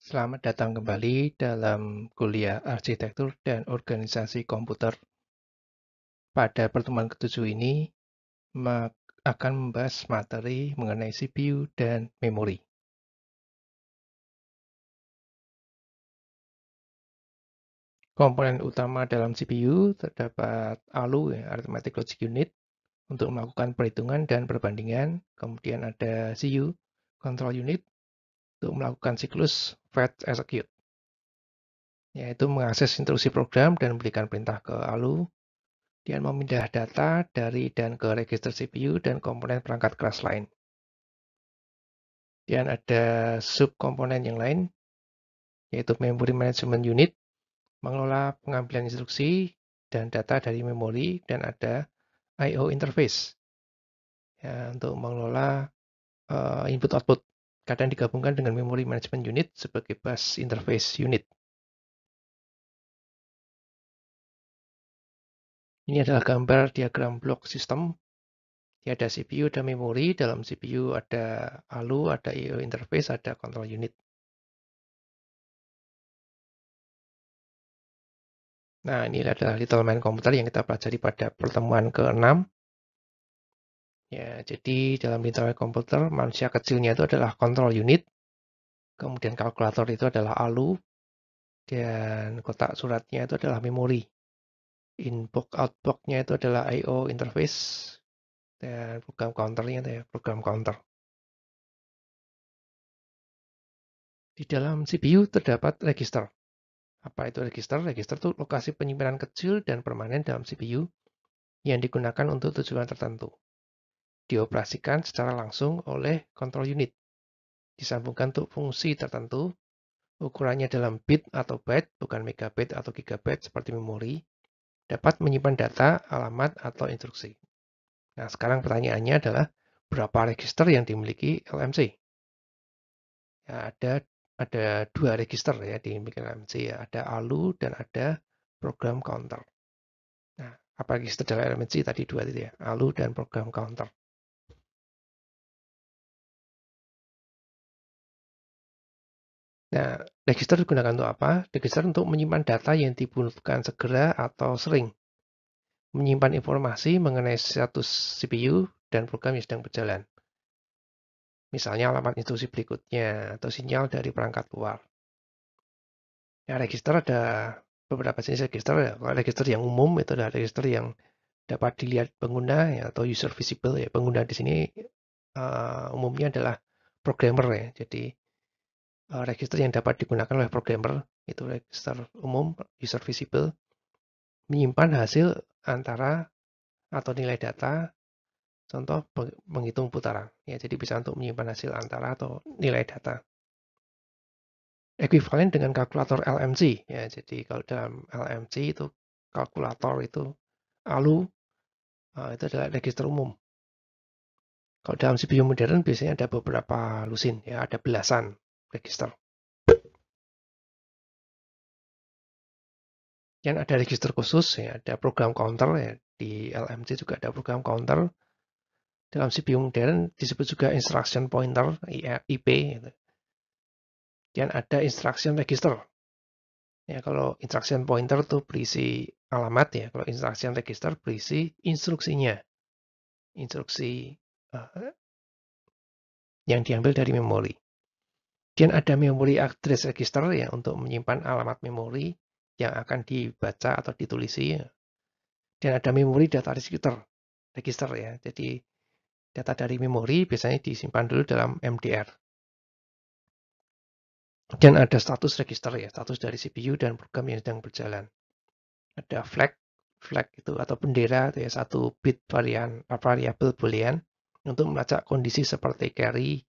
Selamat datang kembali dalam kuliah Arsitektur dan Organisasi Komputer. Pada pertemuan ketujuh ini akan membahas materi mengenai CPU dan memori. Komponen utama dalam CPU terdapat ALU, Arithmetic Logic Unit, untuk melakukan perhitungan dan perbandingan. Kemudian ada CU, Control Unit, untuk melakukan siklus fetch execute, yaitu mengakses instruksi program dan memberikan perintah ke ALU. Dia memindah data dari dan ke register CPU dan komponen perangkat keras lain. Dan ada subkomponen yang lain, yaitu Memory Management Unit, mengelola pengambilan instruksi dan data dari memori, dan ada I/O Interface, ya, untuk mengelola input-output. Kadang digabungkan dengan Memory Management Unit sebagai Bus Interface Unit. Ini adalah gambar diagram blok sistem. Ada CPU, ada memori. Dalam CPU ada ALU, ada I/O Interface, ada Control Unit. Nah, ini adalah Little Man komputer yang kita pelajari pada pertemuan ke-6. Ya, jadi dalam Little Man komputer, manusia kecilnya itu adalah control unit, kemudian kalkulator itu adalah ALU, dan kotak suratnya itu adalah memori. Input-outputnya itu adalah I/O interface, dan program counternya itu ya, program counter. Di dalam CPU terdapat register. Apa itu register? Register itu lokasi penyimpanan kecil dan permanen dalam CPU yang digunakan untuk tujuan tertentu. Dioperasikan secara langsung oleh control unit. Disambungkan untuk fungsi tertentu, ukurannya dalam bit atau byte, bukan megabit atau gigabyte seperti memori, dapat menyimpan data, alamat, atau instruksi. Nah, sekarang pertanyaannya adalah berapa register yang dimiliki LMC? Ya, ada dua register ya di LMC, ya. Ada ALU dan ada program counter. Nah, apa register dalam LMC tadi dua itu ya, ALU dan program counter. Nah, register digunakan untuk apa? Register untuk menyimpan data yang dibutuhkan segera atau sering. Menyimpan informasi mengenai status CPU dan program yang sedang berjalan. Misalnya alamat instruksi berikutnya atau sinyal dari perangkat luar. Ya, register ada beberapa jenis register. Ya. Kalau register yang umum itu adalah register yang dapat dilihat pengguna ya, atau user visible ya. Pengguna di sini umumnya adalah programmer ya. Jadi register yang dapat digunakan oleh programmer itu register umum, user visible, menyimpan hasil antara atau nilai data. Contoh menghitung putaran. Ya, jadi bisa untuk menyimpan hasil antara atau nilai data. Ekuivalen dengan kalkulator LMC. Ya, jadi kalau dalam LMC itu kalkulator itu ALU itu adalah register umum. Kalau dalam CPU modern biasanya ada beberapa lusin, ya ada belasan register. Yang ada register khusus, ya ada program counter ya di LMC juga ada program counter. Dalam CPU modern disebut juga instruction pointer IP. Gitu. Dan ada instruction register. Ya, kalau instruction pointer itu berisi alamat ya, kalau instruction register berisi instruksinya. Instruksi yang diambil dari memori. Dan ada memory address register ya untuk menyimpan alamat memori yang akan dibaca atau ditulisi. Ya. Dan ada memory data register ya. Jadi data dari memori biasanya disimpan dulu dalam MDR. Dan ada status register ya, status dari CPU dan program yang sedang berjalan. Ada flag itu atau bendera itu ya, satu bit variabel boolean untuk melacak kondisi seperti carry,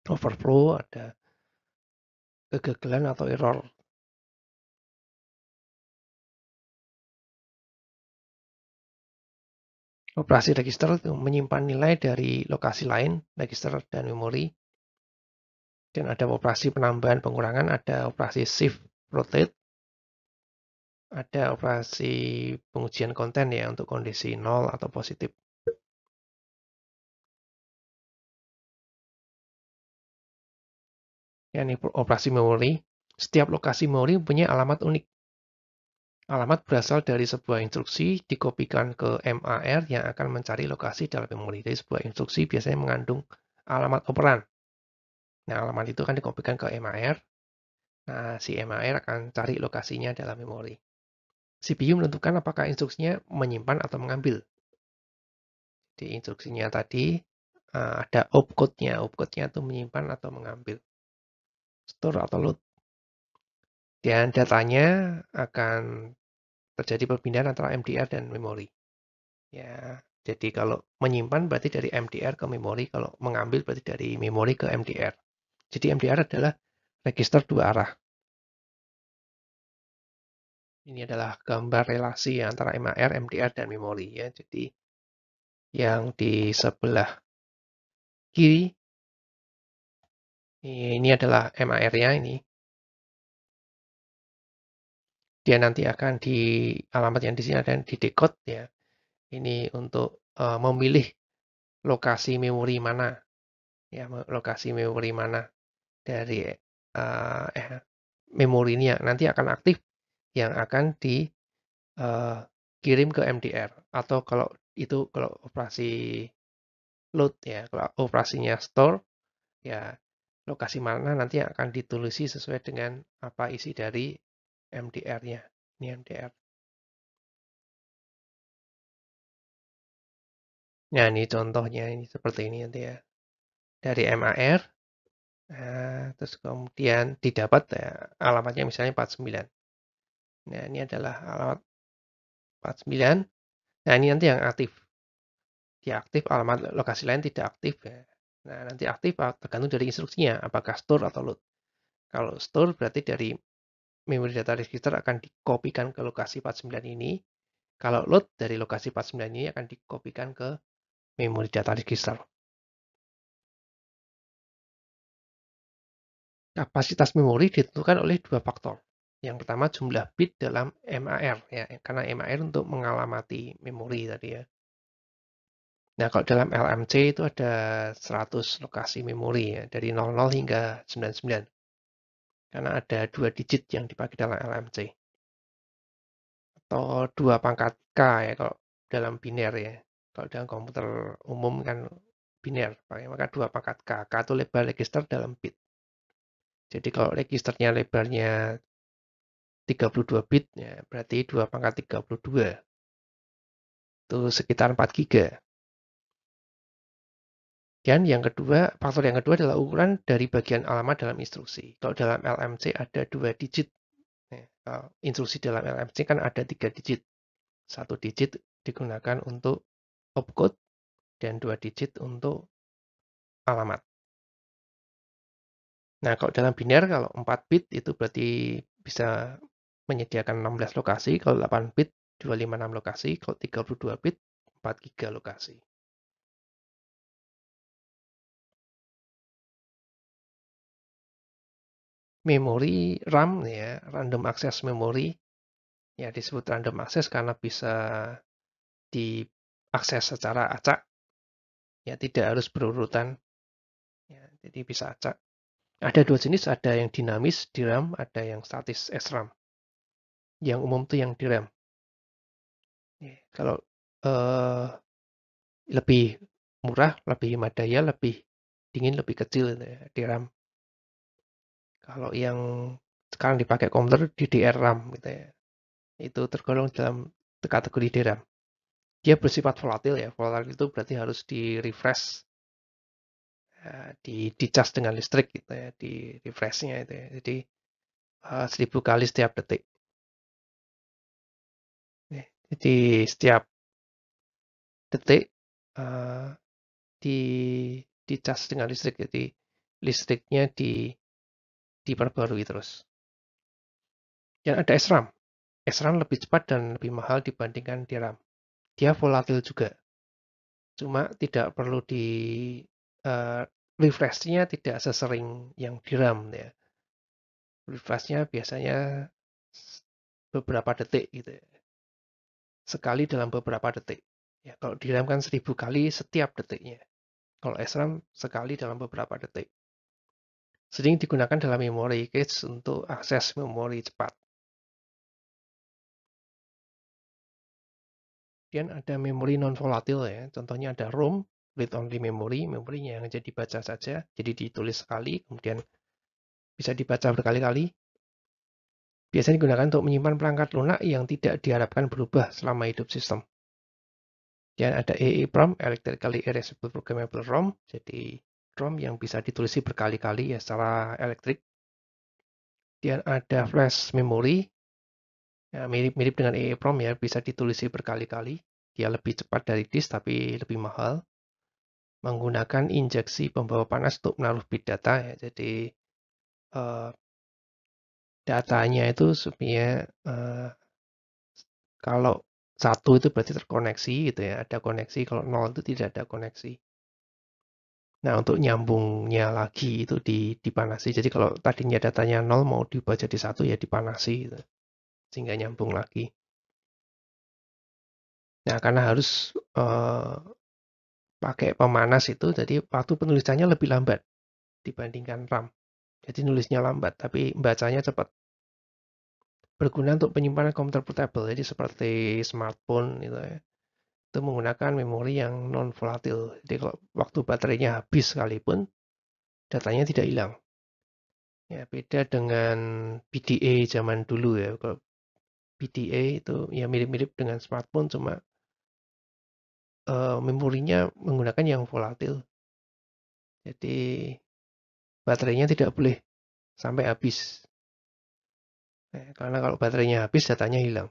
overflow, ada kegagalan atau error. Operasi register itu menyimpan nilai dari lokasi lain, register dan memori. Dan ada operasi penambahan pengurangan, ada operasi shift rotate, ada operasi pengujian konten ya untuk kondisi 0 atau positif. yakni operasi memori. Setiap lokasi memori punya alamat unik. Alamat berasal dari sebuah instruksi dikopikan ke MAR yang akan mencari lokasi dalam memori. Jadi sebuah instruksi biasanya mengandung alamat operan. Nah, alamat itu akan dikopikan ke MAR. Nah, si MAR akan cari lokasinya dalam memori. CPU menentukan apakah instruksinya menyimpan atau mengambil. Di instruksinya tadi ada opcode-nya. Opcode-nya itu menyimpan atau mengambil. Store atau load. Dan datanya akan terjadi perpindahan antara MDR dan memori. Ya, jadi kalau menyimpan berarti dari MDR ke memori, kalau mengambil berarti dari memori ke MDR. Jadi MDR adalah register dua arah. Ini adalah gambar relasi antara MAR, MDR, dan memori ya. Jadi yang di sebelah kiri ini adalah MAR-nya ini. Dia nanti akan di alamat yang di sini ada di decode ya. Ini untuk memilih lokasi memori mana ya, lokasi memori mana dari memori ini yang nanti akan aktif yang akan dikirim ke MDR, atau kalau operasi load ya, kalau operasinya store ya, lokasi mana nanti yang akan ditulisi sesuai dengan apa isi dari MDR-nya. Ini MDR. Nah, ini contohnya ini seperti ini nanti ya. Dari MAR, terus kemudian didapat ya, alamatnya misalnya 49. Nah, ini adalah alamat 49. Nah, ini nanti yang aktif. Dia aktif, alamat lokasi lain tidak aktif ya. Nah, nanti aktif tergantung dari instruksinya, apakah store atau load. Kalau store berarti dari memori data register akan dikopikan ke lokasi 49 ini. Kalau load dari lokasi 49 ini akan dikopikan ke memori data register. Kapasitas memori ditentukan oleh dua faktor. Yang pertama jumlah bit dalam MAR ya, karena MAR untuk mengalamati memori tadi ya. Nah, kalau dalam LMC itu ada 100 lokasi memori ya, dari 00 hingga 99. Karena ada 2 digit yang dipakai dalam LMC. Atau 2 pangkat K ya kalau dalam biner ya. Kalau dalam komputer umum kan biner, maka 2 pangkat K. K itu lebar register dalam bit. Jadi kalau registernya lebarnya 32 bit, ya berarti 2 pangkat 32. Itu sekitar 4 giga. Dan yang kedua, faktor yang kedua adalah ukuran dari bagian alamat dalam instruksi. Kalau dalam LMC ada 2 digit. Instruksi dalam LMC kan ada 3 digit. 1 digit digunakan untuk opcode dan 2 digit untuk alamat. Nah, kalau dalam biner, kalau 4 bit itu berarti bisa menyediakan 16 lokasi, kalau 8 bit 256 lokasi, kalau 32 bit 4 giga lokasi. Memori RAM ya, random access memory, ya disebut random access karena bisa diakses secara acak, ya tidak harus berurutan, ya, jadi bisa acak. Ada dua jenis, ada yang dinamis DRAM, ada yang statis SRAM. Yang umum tuh yang DRAM. Kalau lebih murah, lebih madaya, lebih dingin, lebih kecil DRAM. Kalau yang sekarang dipakai komputer DDR RAM gitu ya, itu tergolong dalam kategori DRAM. Dia bersifat volatil ya, volatil itu berarti harus di refresh, di cas dengan listrik gitu ya, di refreshnya itu ya. Jadi 1000 kali setiap detik. Jadi setiap detik di cas dengan listrik, jadi listriknya diperbarui terus. Dan ada SRAM. SRAM lebih cepat dan lebih mahal dibandingkan DRAM. Dia volatil juga. Cuma tidak perlu di refreshnya tidak sesering yang DRAM ya. Refreshnya biasanya beberapa detik gitu ya. Sekali dalam beberapa detik. Ya, kalau DRAM kan 1000 kali setiap detiknya. Kalau SRAM sekali dalam beberapa detik. Sering digunakan dalam memory cache untuk akses memori cepat. Kemudian ada memori non-volatil ya, contohnya ada ROM, read-only memory, memorinya yang hanya dibaca saja, jadi ditulis sekali, kemudian bisa dibaca berkali-kali. Biasanya digunakan untuk menyimpan perangkat lunak yang tidak diharapkan berubah selama hidup sistem. Dan ada EEPROM, Electrically Erasable Programmable ROM, jadi ROM yang bisa ditulisi berkali-kali ya secara elektrik. Dan ada flash memory, ya, mirip-mirip dengan EEPROM ya, bisa ditulisi berkali-kali. Dia lebih cepat dari disk tapi lebih mahal. Menggunakan injeksi pembawa panas untuk menaruh bit data ya. Jadi datanya itu sebenarnya kalau satu itu berarti terkoneksi gitu ya, ada koneksi. Kalau nol itu tidak ada koneksi. Nah, untuk nyambungnya lagi itu dipanasi. Jadi kalau tadinya datanya nol mau diubah jadi satu ya dipanasi gitu. Sehingga nyambung lagi. Nah, karena harus pakai pemanas itu, jadi waktu penulisannya lebih lambat dibandingkan RAM. Jadi nulisnya lambat, tapi bacanya cepat. Berguna untuk penyimpanan komputer portable, jadi seperti smartphone gitu ya. Itu menggunakan memori yang non volatil. Jadi kalau waktu baterainya habis sekalipun, datanya tidak hilang. Ya, beda dengan PDA zaman dulu ya. Kalau PDA itu ya mirip-mirip dengan smartphone, cuma memorinya menggunakan yang volatil. Jadi baterainya tidak boleh sampai habis. Karena kalau baterainya habis, datanya hilang.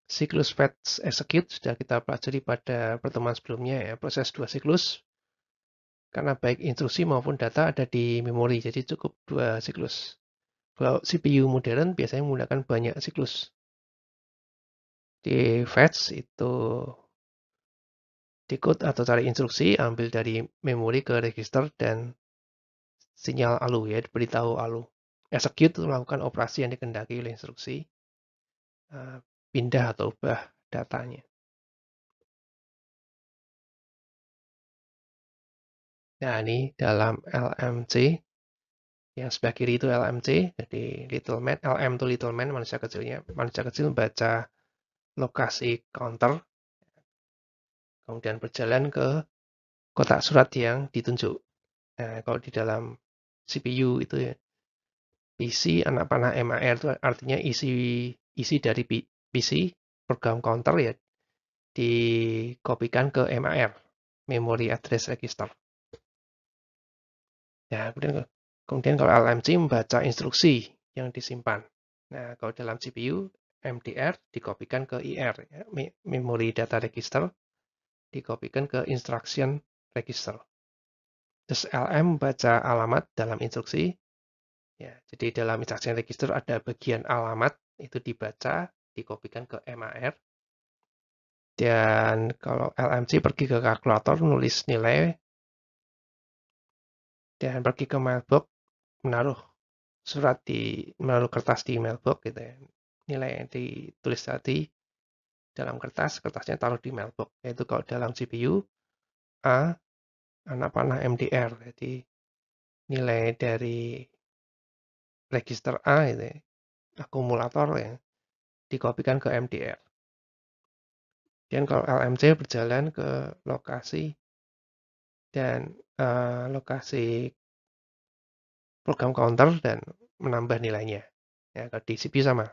Siklus fetch execute sudah kita pelajari pada pertemuan sebelumnya ya. Proses dua siklus. Karena baik instruksi maupun data ada di memori, jadi cukup dua siklus. Kalau CPU modern biasanya menggunakan banyak siklus. Di fetch itu decode atau cari instruksi, ambil dari memori ke register dan sinyal ALU ya, beritahu ALU. Execute itu melakukan operasi yang dikehendaki oleh instruksi, pindah atau ubah datanya. Nah, ini dalam LMC, yang sebelah kiri itu LMC, jadi little man, LM itu little man, manusia kecilnya. Manusia kecil membaca lokasi counter, kemudian berjalan ke kotak surat yang ditunjuk. Nah, kalau di dalam CPU itu ya, isi anak panah MAR itu artinya isi dari PC, program counter ya, dikopikan ke MAR, Memory Address Register. Nah, kemudian kalau LMC membaca instruksi yang disimpan. Nah, kalau dalam CPU, MDR dikopikan ke IR, ya, Memory Data Register, dikopikan ke Instruction Register. Terus LM baca alamat dalam instruksi. Ya, jadi dalam instruction register ada bagian alamat, itu dibaca, dikopikan ke MAR. Dan kalau LMC pergi ke kalkulator, nulis nilai, dan pergi ke mailbox, menaruh menaruh kertas di mailbox gitu ya. Nilai yang ditulis tadi dalam kertas, kertasnya taruh di mailbox. Yaitu kalau dalam CPU, A, anak panah MDR. Jadi nilai dari register A itu ya, akumulator ya, dikopikan ke MDR. Dan kalau LMC berjalan ke lokasi dan lokasi program counter dan menambah nilainya. Ya, kalau di CPU sama,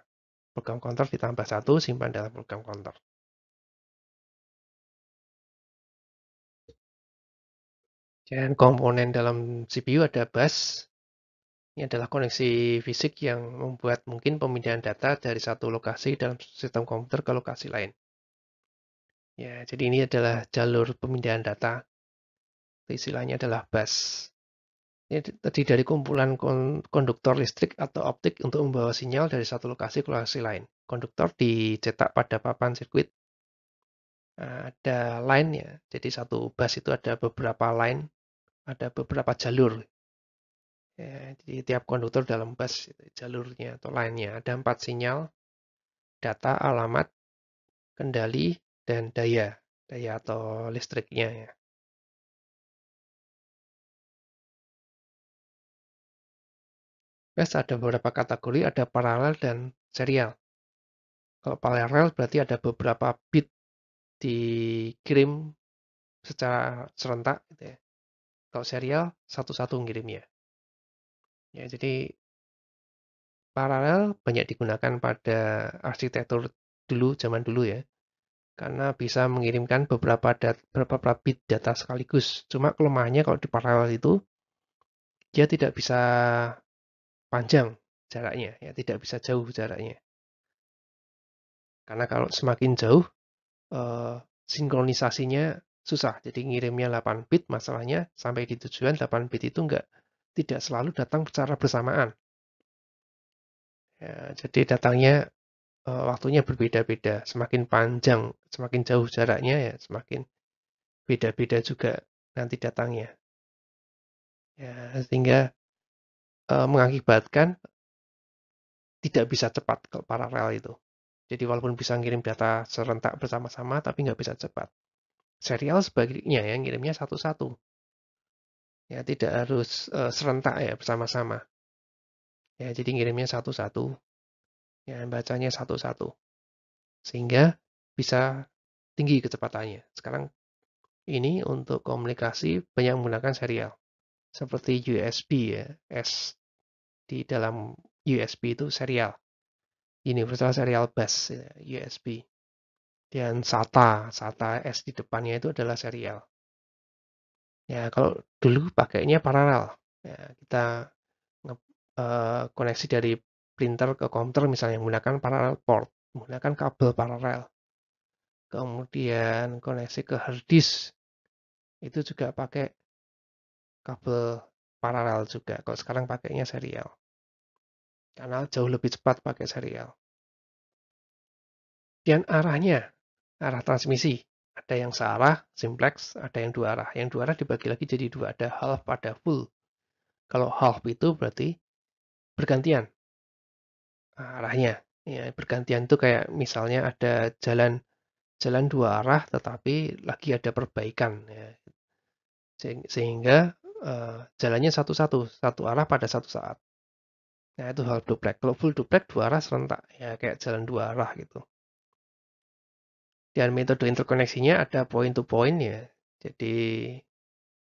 program counter ditambah 1, simpan dalam program counter. Dan komponen dalam CPU ada bus. Ini adalah koneksi fisik yang membuat mungkin pemindahan data dari satu lokasi dalam sistem komputer ke lokasi lain. Ya, jadi ini adalah jalur pemindahan data. Istilahnya adalah bus. Ini terdiri dari kumpulan konduktor listrik atau optik untuk membawa sinyal dari satu lokasi ke lokasi lain. Konduktor dicetak pada papan sirkuit. Ada line ya, jadi satu bus itu ada beberapa line, ada beberapa jalur. Ya, jadi tiap konduktor dalam bus jalurnya atau line-nya ada 4 sinyal, data, alamat, kendali, dan daya. daya atau listriknya ya. Terus ada beberapa kategori, ada paralel dan serial. Kalau paralel berarti ada beberapa bit dikirim secara serentak gitu ya. Kalau serial satu-satu ngirimnya. Ya, jadi paralel banyak digunakan pada arsitektur dulu, zaman dulu ya. Karena bisa mengirimkan beberapa bit data sekaligus. Cuma kelemahannya kalau di paralel itu dia tidak bisa panjang jaraknya, ya tidak bisa jauh jaraknya. Karena kalau semakin jauh sinkronisasinya susah. Jadi ngirimnya 8 bit, masalahnya sampai di tujuan 8 bit itu tidak selalu datang secara bersamaan. Ya, jadi datangnya waktunya berbeda-beda. Semakin panjang, semakin jauh jaraknya ya semakin beda-beda juga nanti datangnya. Ya, sehingga mengakibatkan tidak bisa cepat ke paralel itu. Jadi walaupun bisa ngirim data serentak bersama-sama, tapi nggak bisa cepat. Serial sebaliknya ya, ngirimnya satu-satu. Ya, tidak harus serentak ya bersama-sama. Ya, jadi ngirimnya satu-satu, ya bacanya satu-satu. Sehingga bisa tinggi kecepatannya. Sekarang ini untuk komunikasi banyak menggunakan serial. Seperti USB ya, S di dalam USB itu serial. Universal Serial Bus ya, USB. Dan SATA S di depannya itu adalah serial. Ya, kalau dulu pakainya paralel. Ya, kita koneksi dari printer ke komputer misalnya menggunakan parallel port, menggunakan kabel paralel. Kemudian koneksi ke hard disk itu juga pakai kabel paralel juga. Kalau sekarang pakainya serial. Karena jauh lebih cepat pakai serial. Dan arah transmisi. Ada yang searah, simplex, ada yang dua arah. Yang dua arah dibagi lagi jadi dua, ada half, ada full. Kalau half itu berarti bergantian arahnya. Ya, bergantian itu kayak misalnya ada jalan dua arah tetapi lagi ada perbaikan ya. Sehingga jalannya satu-satu, satu arah pada satu saat. Nah, itu half duplex. Kalau full duplex dua arah serentak ya kayak jalan dua arah gitu. Dan metode interkoneksinya ada point to point ya. Jadi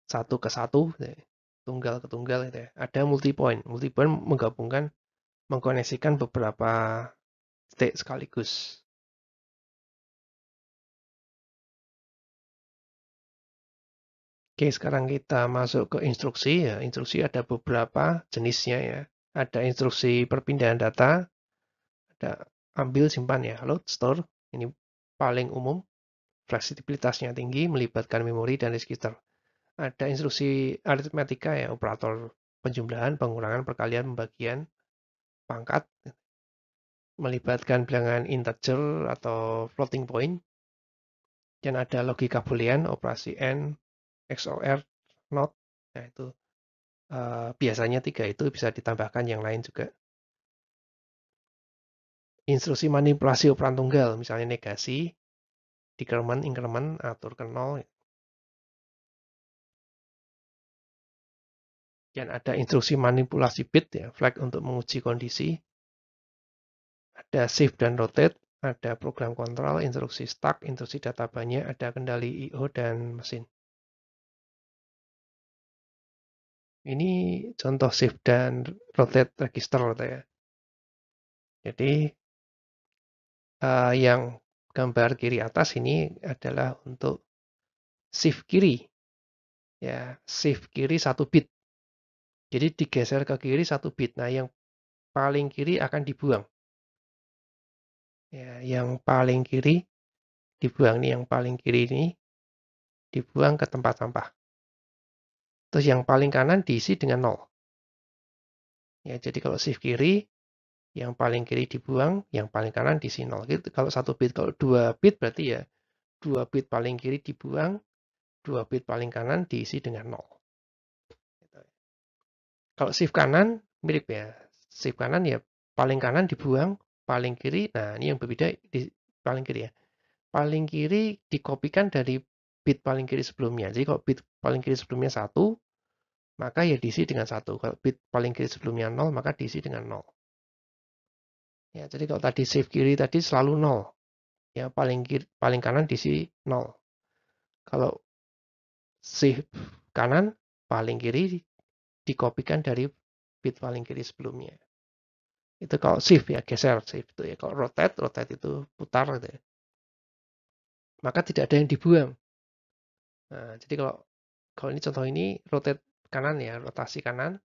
satu ke satu, ya. Tunggal ke tunggal gitu ya. Ada multi point. Multi point menggabungkan mengkoneksikan beberapa titik sekaligus. Oke, sekarang kita masuk ke instruksi ya. Instruksi ada beberapa jenisnya ya. Ada instruksi perpindahan data, ada ambil simpan ya, load store. Ini paling umum, fleksibilitasnya tinggi, melibatkan memori dan register. Ada instruksi aritmatika ya, operator penjumlahan, pengurangan, perkalian, pembagian, pangkat, melibatkan bilangan integer atau floating point. Dan ada logika boolean, operasi AND, XOR, NOT. Nah, itu biasanya tiga itu bisa ditambahkan yang lain juga. Instruksi manipulasi operan tunggal, misalnya negasi, decrement, increment, atur ke 0. Dan ada instruksi manipulasi bit, ya, flag untuk menguji kondisi. Ada shift dan rotate, ada program kontrol, instruksi stack, instruksi data banyak, ada kendali I/O dan mesin. Ini contoh shift dan rotate register ya. Jadi yang gambar kiri atas ini adalah untuk shift kiri. Ya, shift kiri 1 bit. Jadi digeser ke kiri 1 bit. Nah, yang paling kiri akan dibuang. Ya, yang paling kiri dibuang nih, yang paling kiri ini dibuang ke tempat sampah. Terus yang paling kanan diisi dengan 0. Ya, jadi kalau shift kiri, yang paling kiri dibuang, yang paling kanan diisi 0. Gitu. Kalau 1 bit, kalau 2 bit berarti ya 2 bit paling kiri dibuang, 2 bit paling kanan diisi dengan 0. Kalau shift kanan mirip ya. Shift kanan ya paling kanan dibuang, paling kiri. Nah, ini yang berbeda di paling kiri ya. paling kiri dikopikan dari bit paling kiri sebelumnya. Jadi kalau bit paling kiri sebelumnya 1, maka ya diisi dengan 1. Kalau bit paling kiri sebelumnya 0, maka diisi dengan 0. Ya, jadi kalau tadi shift kiri tadi selalu 0. Ya, paling kanan diisi 0. Kalau shift kanan, paling kiri dikopikan dari bit paling kiri sebelumnya. Itu kalau shift ya, geser shift itu ya. Kalau rotate itu putar gitu ya. Maka tidak ada yang dibuang. Nah, jadi kalau ini contoh ini rotate kanan ya, rotasi kanan,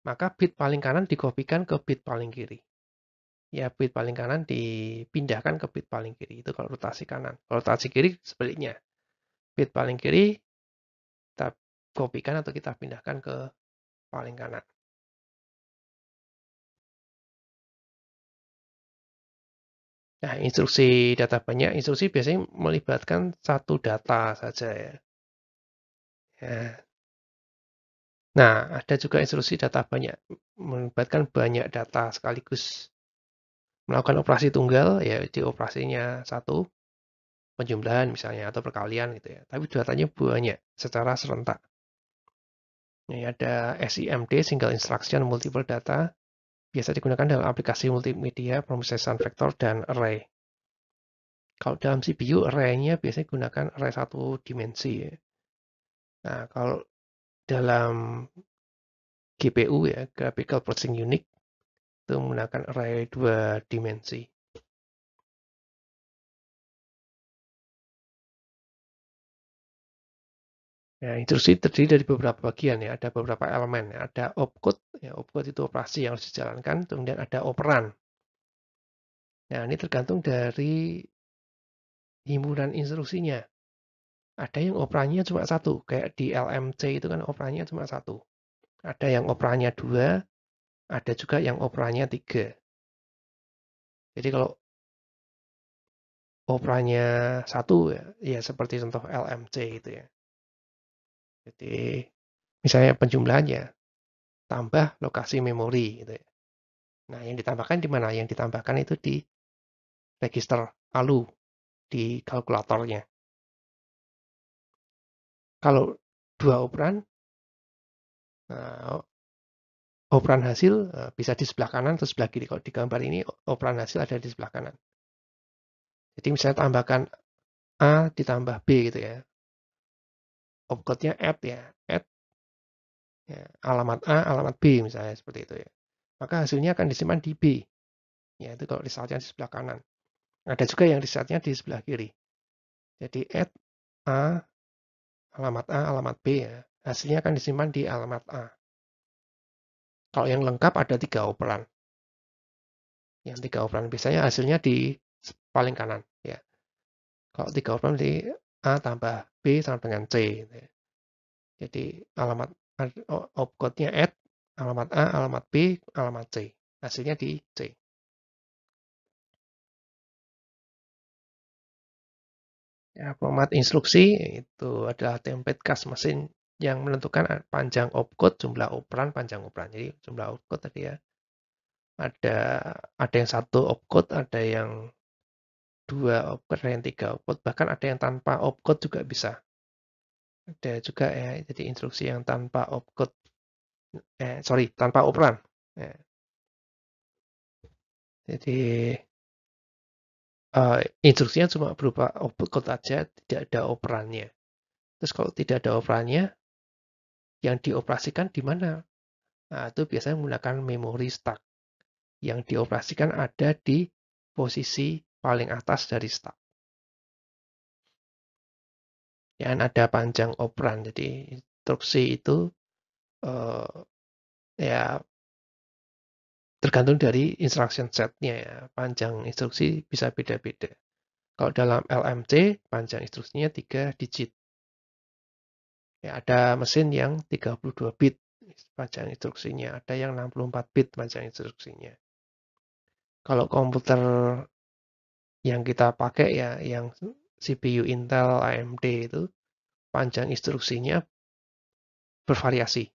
maka bit paling kanan dikopikan ke bit paling kiri. Ya, bit paling kanan dipindahkan ke bit paling kiri. Itu kalau rotasi kanan. Kalau rotasi kiri sebaliknya. Bit paling kiri kita kopikan atau kita pindahkan ke paling kanan. Nah, instruksi data banyak, instruksi biasanya melibatkan satu data saja ya. Ya. Nah, ada juga instruksi data banyak, melibatkan banyak data sekaligus. Melakukan operasi tunggal, ya di operasinya satu, penjumlahan misalnya, atau perkalian gitu ya. Tapi datanya banyak, secara serentak. Ini ada SIMD, Single Instruction Multiple Data, biasa digunakan dalam aplikasi multimedia, pemrosesan vektor, dan array. Kalau dalam CPU, array-nya biasanya gunakan array satu dimensi. Ya. Nah, kalau dalam GPU ya, Graphical Processing Unit, itu menggunakan array dua dimensi. Ya, instruksi terdiri dari beberapa bagian ya, ada beberapa elemen. Ya. Ada opcode, ya, opcode itu operasi yang harus dijalankan, kemudian ada operan. Nah, ini tergantung dari himpunan instruksinya. Ada yang operannya cuma satu, kayak di LMC itu kan operannya cuma satu. Ada yang operannya dua, ada juga yang operannya tiga. Jadi kalau operannya satu ya, ya seperti contoh LMC itu ya. Jadi misalnya penjumlahannya tambah lokasi memori gitu ya. Nah, yang ditambahkan di mana? Yang ditambahkan itu di register ALU di kalkulatornya. Kalau dua operan, operan hasil bisa di sebelah kanan atau sebelah kiri. Kalau di gambar ini operan hasil ada di sebelah kanan. Jadi misalnya tambahkan A ditambah B gitu ya. Opcode-nya add ya, add ya, alamat A, alamat B misalnya seperti itu ya. Maka hasilnya akan disimpan di B. Ya, itu kalau resultnya di sebelah kanan. Ada juga yang resultnya di sebelah kiri. Jadi add A, alamat B ya. Hasilnya akan disimpan di alamat A. Kalau yang lengkap ada 3 operan. Yang 3 operan biasanya hasilnya di paling kanan ya. Kalau 3 operan di A tambah B sama dengan C. Gitu ya. Jadi alamat opcode-nya add, alamat A, alamat B, alamat C. Hasilnya di C. Ya, format instruksi itu adalah template khas mesin yang menentukan panjang opcode, jumlah operan, panjang operan. Jadi jumlah opcode tadi ya. Ada yang satu opcode, ada yang dua opcode, ada yang tiga opcode, bahkan ada yang tanpa opcode juga bisa. Ada juga ya, jadi instruksi yang tanpa opcode, tanpa operan. Ya. Jadi instruksinya cuma berupa opcode aja, tidak ada operannya. Terus kalau tidak ada operannya, yang dioperasikan di mana? Nah, itu biasanya menggunakan memori stack. Yang dioperasikan ada di posisi paling atas dari stack. Yang ada panjang operan. Jadi instruksi itu ya tergantung dari instruction set-nya ya. Panjang instruksi bisa beda-beda. Kalau dalam LMC, panjang instruksinya 3 digit. Ya, ada mesin yang 32 bit panjang instruksinya, ada yang 64 bit panjang instruksinya. Kalau komputer yang kita pakai ya, yang CPU Intel, AMD itu panjang instruksinya bervariasi.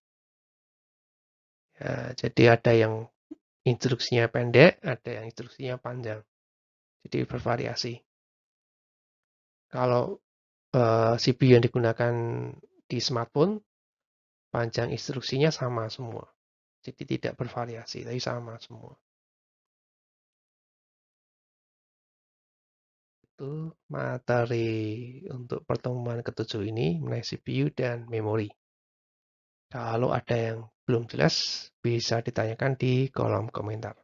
Ya, jadi ada yang instruksinya pendek, ada yang instruksinya panjang. Jadi bervariasi. Kalau CPU yang digunakan di smartphone, panjang instruksinya sama semua. Jadi tidak bervariasi, tapi sama semua. Itu materi untuk pertemuan ketujuh ini mengenai CPU dan memori. Kalau ada yang belum jelas, bisa ditanyakan di kolom komentar.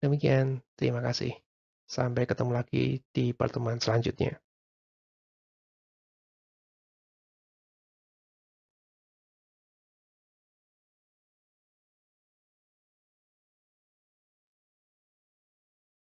Demikian, terima kasih. Sampai ketemu lagi di pertemuan selanjutnya.